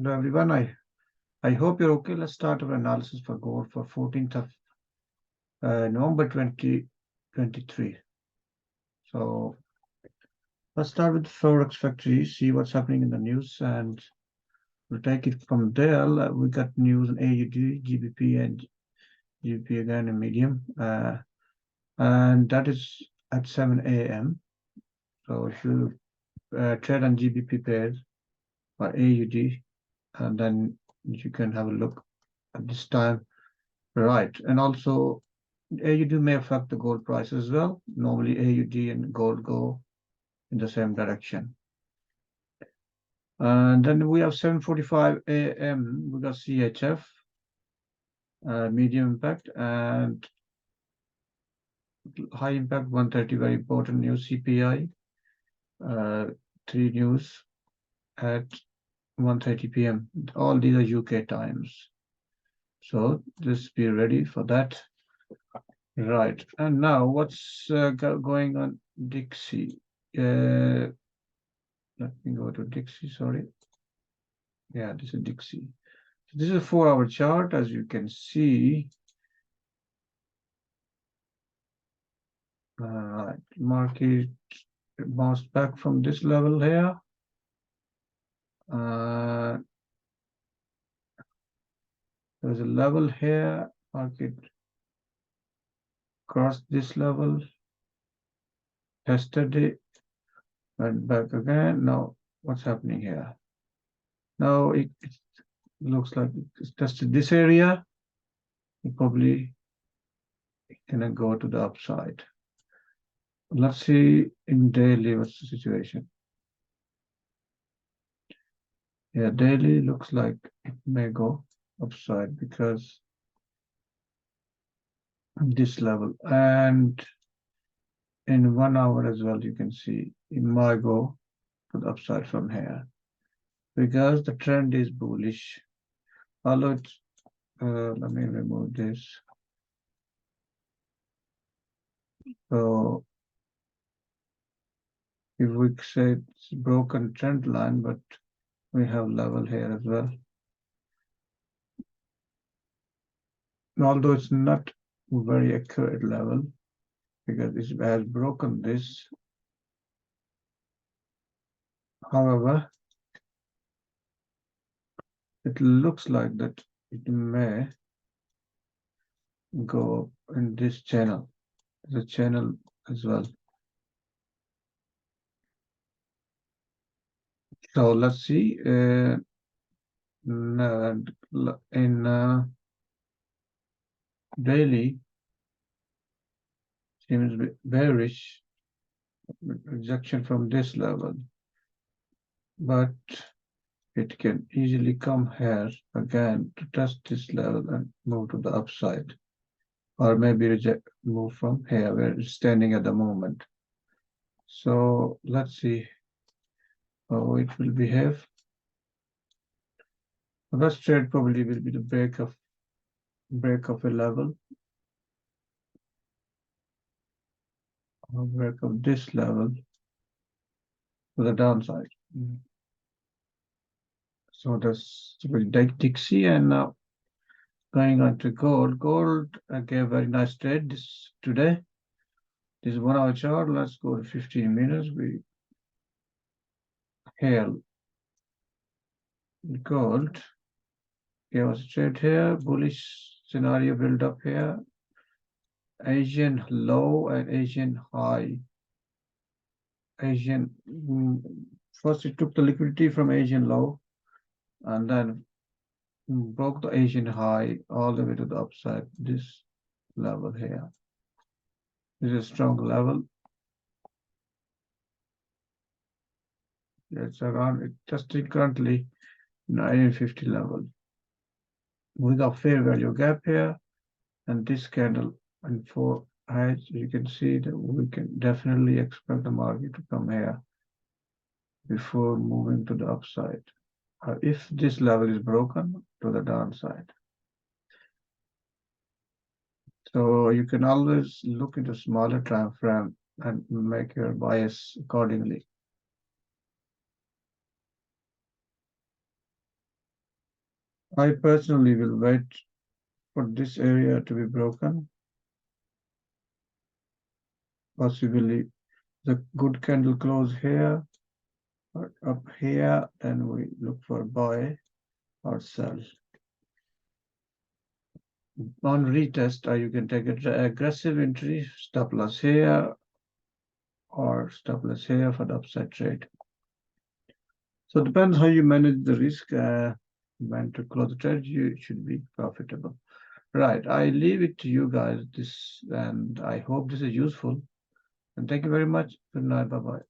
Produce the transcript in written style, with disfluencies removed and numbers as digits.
Hello everyone. I hope you're okay. Let's start our analysis for gold for 14th of November 2023. So let's start with Forex Factory, see what's happening in the news, and we'll take it from there. We got news on AUD, GBP, and GBP again in medium, and that is at 7 a.m. So if you trade on GBP pairs or AUD, and then you can have a look at this time. Right. And also AUD may affect the gold price as well. Normally AUD and gold go in the same direction. And then we have 7:45 a.m. We got CHF, medium impact, and high impact 130, very important news, CPI, 3 news at 1:30 p.m. All these are UK times. So just be ready for that. Right. And now what's going on Dixie? Let me go to Dixie, sorry. Yeah, this is Dixie. So this is a 4-hour chart, as you can see. Right, market bounced back from this level here. There's a level here, market crossed this level, tested it, went back again. Now, what's happening here? Now it looks like it's tested this area. It probably gonna go to the upside. Let's see in daily what's the situation. Yeah, daily looks like it may go upside because this level, and in 1 hour as well, you can see it might go to the upside from here because the trend is bullish. Although it's, let me remove this. So if we say it's broken trend line, but we have level here as well. Although it's not very accurate level because it has broken this. However, it looks like that it may go in this channel, the channel as well. So let's see. In daily, seems bearish rejection from this level, but it can easily come here again to test this level and move to the upside, or maybe move from here where it's standing at the moment. So let's see how it will behave. The best trade probably will be the break of a level, or break of this level to the downside. So that's will take Dixie, and now going on to gold. Gold gave a very nice trade today. This is 1 hour chart. Let's go to 15 minutes. We hail gold. Gave us a trade here. Bullish scenario build up here. Asian low and Asian high. First it took the liquidity from Asian low and then broke the Asian high all the way to the upside. This level here. This is a strong level. It's around, it testing currently 1950 level. We got fair value gap here, and this candle and 4 highs, you can see that we can definitely expect the market to come here before moving to the upside. If this level is broken, to the downside. So you can always look into smaller time frame and make your bias accordingly. I personally will wait for this area to be broken. Possibly the good candle close here or up here, then we look for buy or sell. On retest, you can take an aggressive entry, stop loss here or stop loss here for the upside trade. So it depends how you manage the risk. When to close the trade, you should be profitable. Right, I leave it to you guys. And I hope this is useful. And thank you very much. Good night. Bye bye.